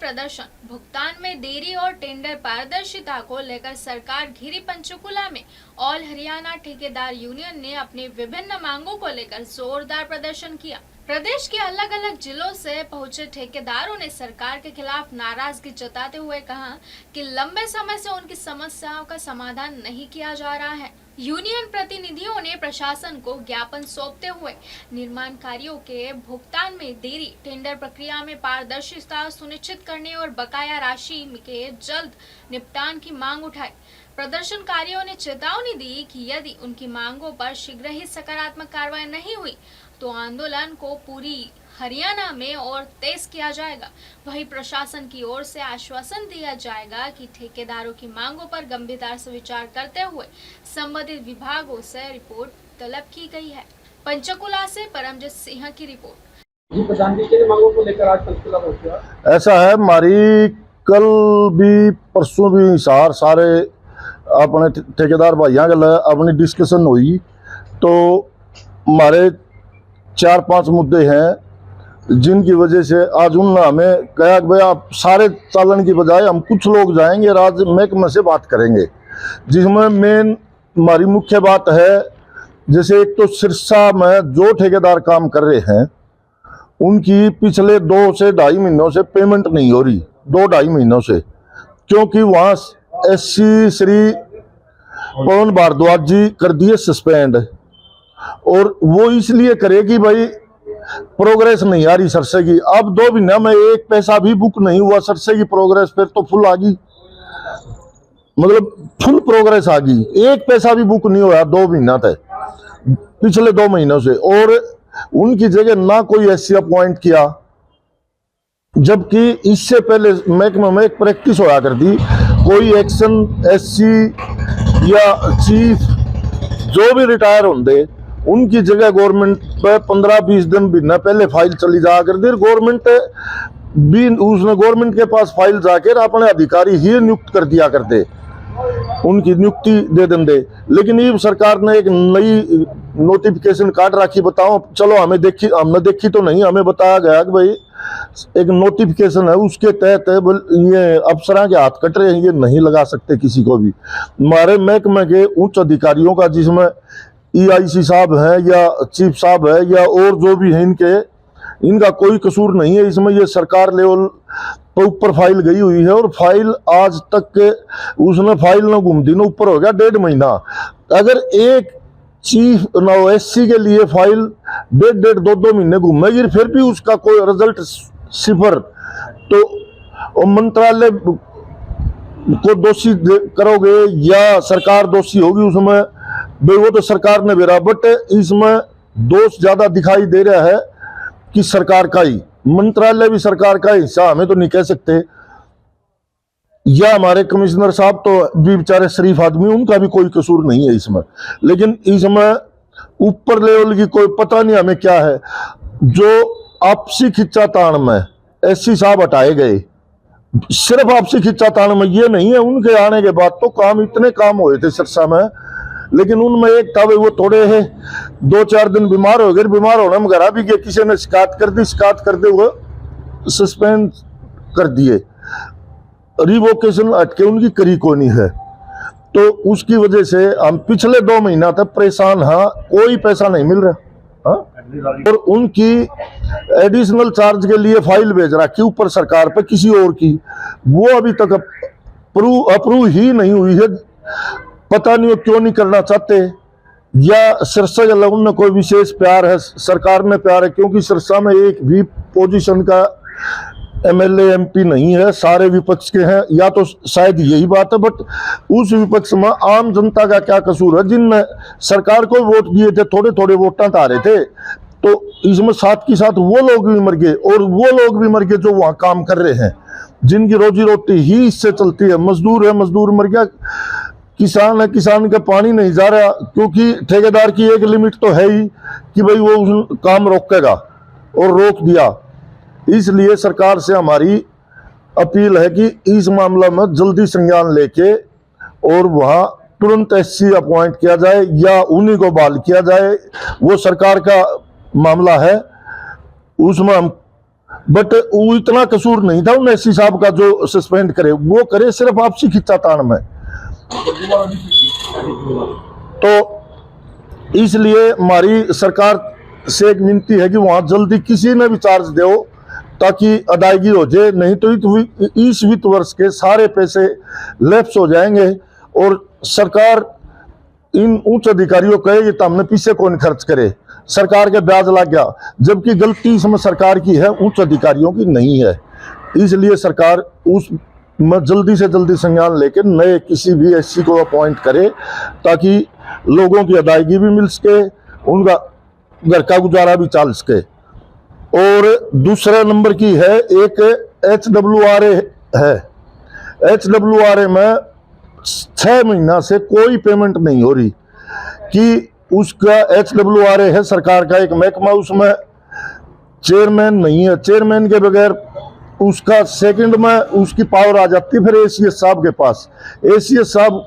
प्रदर्शन, भुगतान में देरी और टेंडर पारदर्शिता को लेकर सरकार घिरी। पंचकुला में ऑल हरियाणा ठेकेदार यूनियन ने अपनी विभिन्न मांगों को लेकर जोरदार प्रदर्शन किया। प्रदेश के अलग अलग जिलों से पहुंचे ठेकेदारों ने सरकार के खिलाफ नाराजगी जताते हुए कहा कि लंबे समय से उनकी समस्याओं का समाधान नहीं किया जा रहा है। यूनियन प्रतिनिधियों ने प्रशासन को ज्ञापन सौंपते हुए निर्माण कार्यों के भुगतान में देरी, टेंडर प्रक्रिया में पारदर्शिता सुनिश्चित करने और बकाया राशि के जल्द निपटान की मांग उठाई। प्रदर्शनकारियों ने चेतावनी दी कि यदि उनकी मांगों पर शीघ्र ही सकारात्मक कार्रवाई नहीं हुई तो आंदोलन को पूरी हरियाणा में और तेज किया जाएगा। वहीं प्रशासन की ओर से आश्वासन दिया जाएगा कि ठेकेदारों की मांगों पर गंभीरता से विचार करते हुए संबंधित विभागों से रिपोर्ट तलब की गई है। पंचकुला से परमजीत सिंह की रिपोर्ट। जी, प्रधान जी के मांगों को लेकर आज पंचकुला पहुंचा। ऐसा है, हमारी कल भी परसों भी सारे अपने ठेकेदार भाइयों के अपनी डिस्कशन हुई, तो हमारे 4-5 मुद्दे हैं जिनकी वजह से आज उन्होंने हमें कहा कि भाई आप सारे चालन की बजाय हम कुछ लोग जाएंगे, राज्य महकमे से बात करेंगे। जिसमें मेन हमारी मुख्य बात है, जैसे एक तो सिरसा में जो ठेकेदार काम कर रहे हैं उनकी पिछले 2 से 2.5 महीनों से पेमेंट नहीं हो रही, 2-2.5 महीनों से, क्योंकि वहाँ एससी श्री पवन भारद्वाज जी कर दिए सस्पेंड, और वो इसलिए करे कि भाई प्रोग्रेस नहीं आ रही सरसे की। अब 2 महीना में 1 पैसा भी बुक नहीं हुआ सरसे की प्रोग्रेस, फिर तो फुल आ गई, मतलब फुल प्रोग्रेस आ गई, 1 पैसा भी बुक नहीं हुआ 2 महीना तक पिछले 2 महीनों से। और उनकी जगह ना कोई एससी अपॉइंट किया, जबकि इससे पहले महकमे में एक प्रैक्टिस होया करती, कोई एक्शन एससी या चीफ जो भी रिटायर होंगे उनकी जगह गवर्नमेंट पे 15-20 दिन महीना पहले फाइल चली जा कर दी, गवर्नमेंट भी उसने गवर्नमेंट के पास फाइल जाकर अपने अधिकारी ही नियुक्त कर दिया करते, उनकी नियुक्ति दे देंगे। लेकिन ये सरकार ने एक नई नोटिफिकेशन काट रखी, बताओ चलो हमने देखी तो नहीं, हमें बताया गया कि भाई एक नोटिफिकेशन है, उसके तहत ये अफसरां के हाथ कट रहे हैं, ये नहीं लगा सकते किसी को भी। हमारे महकमे के उच्च अधिकारियों का, जिसमें EIC साहब है या चीफ साहब है या और जो भी है, इनका कोई कसूर नहीं है इसमें। ये सरकार लेवल तो ऊपर फाइल गई हुई है, और फाइल आज तक के उसने फाइल न घूमती न ऊपर हो गया 1.5 महीना। अगर एक चीफ SC के लिए फाइल 1.5 2 महीने घूमेगी, फिर भी उसका कोई रिजल्ट 0, तो मंत्रालय को दोषी करोगे या सरकार दोषी होगी उसमें, वो तो सरकार ने बेरा। बट इसमें दोष ज्यादा दिखाई दे रहा है कि सरकार का ही, मंत्रालय भी सरकार का हिस्सा, हमें तो नहीं कह सकते, या हमारे कमिश्नर साहब तो भी बेचारे शरीफ आदमी, उनका भी कोई कसूर नहीं है इसमें। लेकिन इसमें ऊपर लेवल की कोई पता नहीं हमें क्या है, जो आपसी खिंचातान में SC साहब हटाए गए, सिर्फ आपसी खिंचातान में, ये नहीं है उनके आने के बाद तो इतने काम हुए थे सिरसा में, लेकिन उनमें एक था वो थोड़े 2-4 दिन बीमार हो गए, बीमार होने में घर भी गए, किसी ने शिकायत कर दी, शिकायत करते हुए सस्पेंड कर दिए, रिवोकेशन हटके उनकी करी को नहीं है। तो उसकी वजह से हम पिछले 2 महीना तक परेशान, हाँ कोई पैसा नहीं मिल रहा, और उनकी एडिशनल चार्ज के लिए फाइल भेज रखी ऊपर सरकार पे किसी और की, वो अभी तक अप्रूव ही नहीं हुई है। पता नहीं वो क्यों नहीं करना चाहते, या सिरसा के लोगों ने कोई विशेष प्यार है, सरकार में प्यार है, क्योंकि सिरसा में एक भी पोजीशन का MLA MP नहीं है, सारे विपक्ष के हैं, या तो शायद यही बात है। बट उस विपक्ष में आम जनता का क्या कसूर है, जिनने सरकार को वोट दिए थे, थोड़े थोड़े वोट आ रहे थे, तो इसमें साथ के साथ वो लोग भी मर गए, और वो लोग भी मर गए जो वहां काम कर रहे हैं, जिनकी रोजी रोटी ही इससे चलती है। मजदूर है, मजदूर मर गया, किसान है, किसान का पानी नहीं जा रहा, क्योंकि ठेकेदार की एक लिमिट तो है ही कि भाई वो उस काम रोकेगा, और रोक दिया। इसलिए सरकार से हमारी अपील है कि इस मामला में जल्दी संज्ञान लेके और वहां तुरंत SC अपॉइंट किया जाए या उन्हीं को बहाल किया जाए, वो सरकार का मामला है, उसमें हम बट वो इतना कसूर नहीं था उन एससी साहब का जो सस्पेंड करे, वो करे सिर्फ आपसी खिंचातान में। तो इसलिए हमारी सरकार से एक विनती है कि वहां जल्दी किसी ने भी चार्ज दो ताकि अदायगी हो जाए, नहीं तो इस वित्त वर्ष के सारे पैसे लैप्स हो जाएंगे और सरकार इन उच्च अधिकारियों को कहेगी तो हमने पीछे कौन खर्च करे, सरकार के ब्याज लग गया, जबकि गलती इसमें सरकार की है, उच्च अधिकारियों की नहीं है। इसलिए सरकार उस में जल्दी से जल्दी संज्ञान लेकर नए किसी भी एससी को अपॉइंट करे ताकि लोगों की अदायगी भी मिल सके, उनका घर का गुजारा भी चल सके। और दूसरे नंबर की है एक HWRA है। HWRA में 6 महीना से कोई पेमेंट नहीं हो रही कि उसका HWRA है सरकार का एक महकमा, उसमें चेयरमैन नहीं है, चेयरमैन के बगैर उसका सेकंड में उसकी पावर आ जाती है फिर ACS साहब के पास, ACS साहब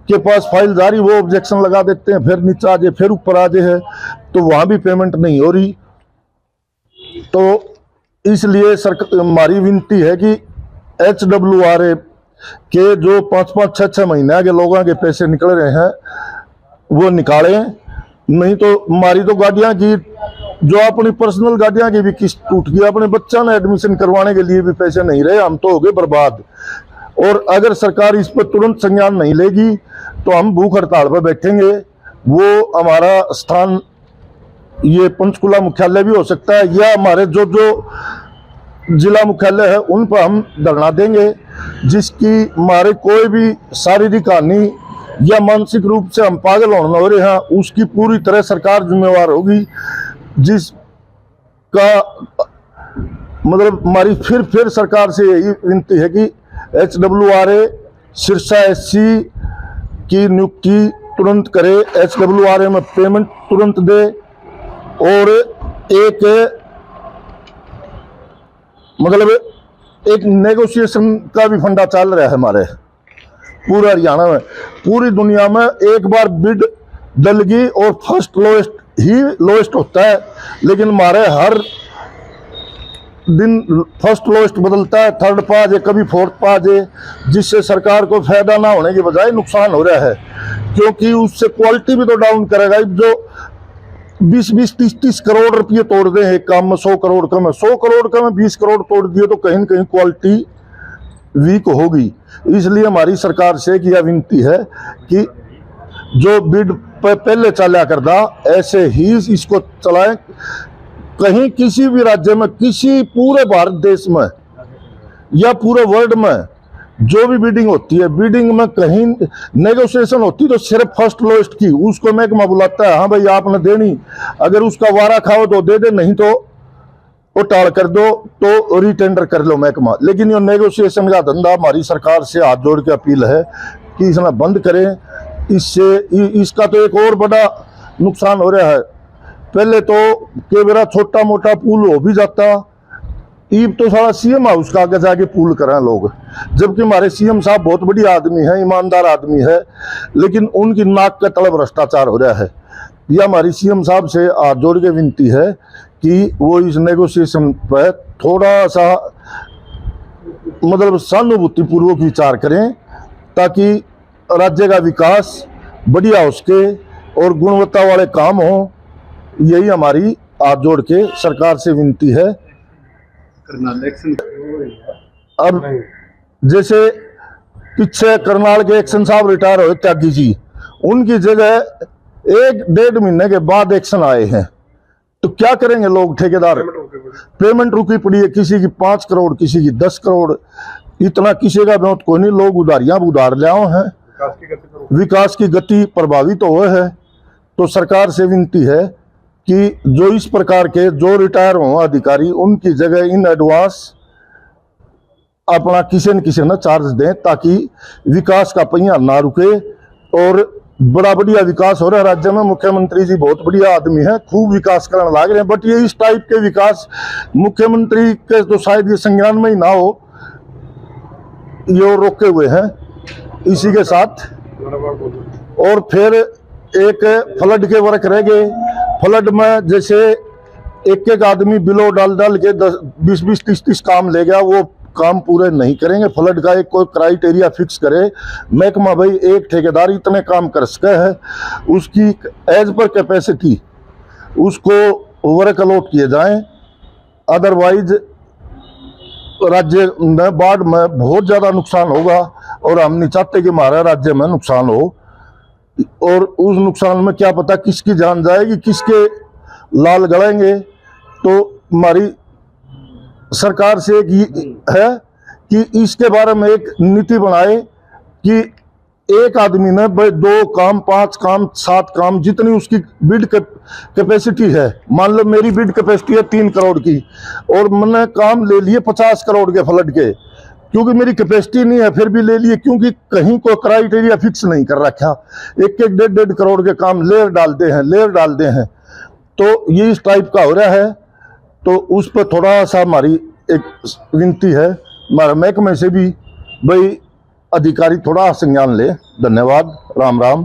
के पास फाइल जारी, वो ऑब्जेक्शन लगा देते हैं, फिर नीचे आ जाए फिर ऊपर आ जाए है, तो वहां भी पेमेंट नहीं हो रही। तो इसलिए हमारी विनती है कि HWRA के जो 5-5, 6-6 महीने के लोगों के पैसे निकल रहे हैं वो निकालें, नहीं तो हमारी तो गाड़ियां की जो अपनी पर्सनल गाड़ियां की भी किस्त टूट गई, अपने बच्चा ने एडमिशन करवाने के लिए भी पैसे नहीं रहे, हम तो हो गए बर्बाद। और अगर सरकार इस पर तुरंत संज्ञान नहीं लेगी तो हम भूख हड़ताल पर बैठेंगे। वो हमारा स्थान ये पंचकुला मुख्यालय भी हो सकता है या हमारे जो जिला मुख्यालय है उन पर हम धरना देंगे, जिसकी हमारे कोई भी शारीरिक हानि या मानसिक रूप से हम पागल होने हो रहे हैं उसकी पूरी तरह सरकार जिम्मेवार होगी। जिसका मतलब हमारी फिर सरकार से यही विनती है कि HWRA सिरसा एससी की नियुक्ति तुरंत करे, HWRA में पेमेंट तुरंत दे और एक नेगोशिएशन का भी फंडा चल रहा है हमारे पूरा हरियाणा में। पूरी दुनिया में एक बार बिड डलगी और फर्स्ट लोएस्ट ही लोएस्ट होता है, लेकिन हमारे हर दिन फर्स्ट लोएस्ट बदलता है, थर्ड पे आ जाए, कभी फोर्थ पे आ जाए, जिससे सरकार को फायदा ना होने की बजाय नुकसान हो रहा है, क्योंकि उससे क्वालिटी भी तो डाउन करेगा। जो 20-20, 30-30 करोड़ रुपये तोड़ दे एक काम में, 100 करोड़ का में 100 करोड़ का में 20 करोड़ तोड़ दिए तो कहीं न कहीं क्वालिटी वीक होगी। इसलिए हमारी सरकार से यह विनती है कि जो बिड पे पहले चला करता ऐसे ही इसको चलाएं। कहीं किसी भी राज्य में, किसी पूरे भारत देश में या पूरे वर्ल्ड में जो भी बिडिंग होती है, बिडिंग में कहीं नेगोशिएशन होती तो सिर्फ फर्स्ट लोएस्ट की उसको महकमा बुलाता है, हाँ भाई आपने देनी, अगर उसका वारा खाओ तो दे दे, नहीं तो वो टाल कर दो, तो रिटेंडर कर लो महकमा। लेकिन ये नेगोशिएशन का धंधा हमारी सरकार से हाथ जोड़ के अपील है कि इसना बंद करें। इससे इसका तो एक और बड़ा नुकसान हो रहा है। पहले तो के मेरा छोटा मोटा पुल हो भी जाता, ईब तो सारा CM हाउस का आगे जाके पुल करें लोग, जबकि हमारे CM साहब बहुत बढ़िया आदमी है, ईमानदार आदमी है, लेकिन उनकी नाक का तलब भ्रष्टाचार हो रहा है। यह हमारी CM साहब से हाथ जोड़ के विनती है कि वो इस नेगोशिएशन पर थोड़ा सा मतलब सहानुभूति पूर्वक विचार करें ताकि राज्य का विकास बढ़िया हो सके और गुणवत्ता वाले काम हो। यही हमारी हाथ जोड़ के सरकार से विनती है। अब जैसे पीछे करनाल के एक्शन साहब रिटायर हुए त्यागी जी, उनकी जगह 1-1.5 महीने के बाद एक्शन आए हैं, तो क्या करेंगे लोग? ठेकेदार पेमेंट रुकी पड़ी है, किसी की 5 करोड़, किसी की 10 करोड़, इतना किसी का बहुत कोई नहीं, लोग उधारियां उधार ले आए हैं, विकास की गति प्रभावित तो हुए है। तो सरकार से विनती है कि जो इस प्रकार के जो रिटायर हो अधिकारी, उनकी जगह इन एडवांस अपना किसी न किसी न चार्ज दें ताकि विकास का पहिया ना रुके। और बड़ा बढ़िया विकास हो रहा है राज्य में, मुख्यमंत्री जी बहुत बढ़िया आदमी है, खूब विकास करने लग रहे हैं, बट ये इस टाइप के विकास मुख्यमंत्री के तो शायद ये संज्ञान में ही ना हो, ये रोके हुए हैं। इसी के साथ और फिर एक फ्लड के वर्क रह गए। फ्लड में जैसे एक एक आदमी बिलो डाल डाल के 20-20 30-30 काम ले गया, वो काम पूरे नहीं करेंगे। फ्लड का एक कोई क्राइटेरिया फिक्स करे, महकमा भाई एक ठेकेदार इतने काम कर सके है, उसकी एज पर कैपेसिटी उसको वर्क अलॉट किए जाएं। अदरवाइज राज्य में बाढ़ में बहुत ज़्यादा नुकसान होगा और हम नहीं चाहते कि हमारा राज्य में नुकसान हो, और उस नुकसान में क्या पता किसकी जान जाएगी, किसके लाल गड़ेंगे। तो हमारी सरकार से एक है कि इसके बारे में एक नीति बनाए कि एक आदमी ने भाई 2 काम 5 काम 7 काम जितनी उसकी बिड कैपेसिटी है, मान लो मेरी बिड कैपेसिटी है 3 करोड़ की और मैंने काम ले लिए 50 करोड़ के फ्लड के, क्योंकि मेरी कैपेसिटी नहीं है फिर भी ले लिए, क्योंकि कहीं कोई क्राइटेरिया फिक्स नहीं कर रखा। 1-1 1.5 करोड़ के काम लेयर डालते हैं। तो ये इस टाइप का हो रहा है। तो उस पर थोड़ा सा हमारी एक विनती है हमारे महकमे से भी, भाई अधिकारी थोड़ा संज्ञान ले। धन्यवाद, राम राम।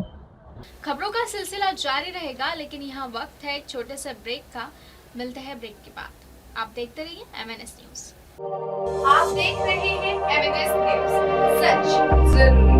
खबरों का सिलसिला जारी रहेगा, लेकिन यहाँ वक्त है एक छोटे से ब्रेक का। मिलते हैं ब्रेक के बाद। आप देखते रहिए MNS न्यूज। आप देख रहे हैं MNS न्यूज, सच जरूरी।